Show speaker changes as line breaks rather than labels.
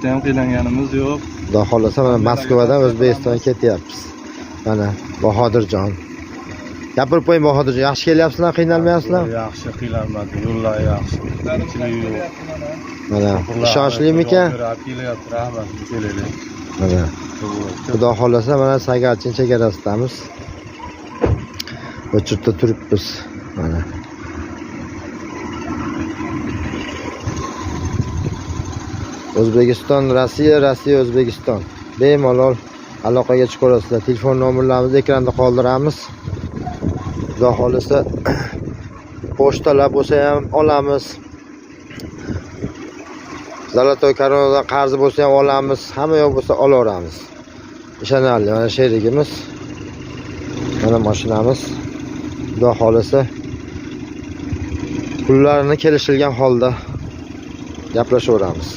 kelishda ham qiylanganimiz yo'q.
Xudo xolasa mana Moskvadan O'zbekistonga ketyapmiz. Mana Bahodirjon. Gapirib qo'ying Bahodirjon, yaxshi kelyapsizlar, qiynalmayapsizlar?
Yaxshi, qiylanmadi, yo'llar yaxshi. Qiyinchilik yo'q.
Mana ishonchliimikan?
Kelyapti, rahmat, kelaylik.
Mana Xudo xolasa mana Sagarchin chegarasidamiz. O'chirda turibmiz. Mana O'zbekiston, Rossiya, Rossiya, O'zbekiston. Bemalol aloqaga chiqa olasizlar. Telefon nomerlarimizni ekranda qoldiramiz. Xudo xolasa pochtalar bo'lsa ham olamiz. Zolotoy Koronadan qarzi bo'lsa ham olamiz. Hamma yo'q bo'lsa olaveramiz. Ishonarli. Mana sherigimiz. Mana mashinamiz. Xudo xolasa pullarini kelishilgan holda gaplashaveramiz.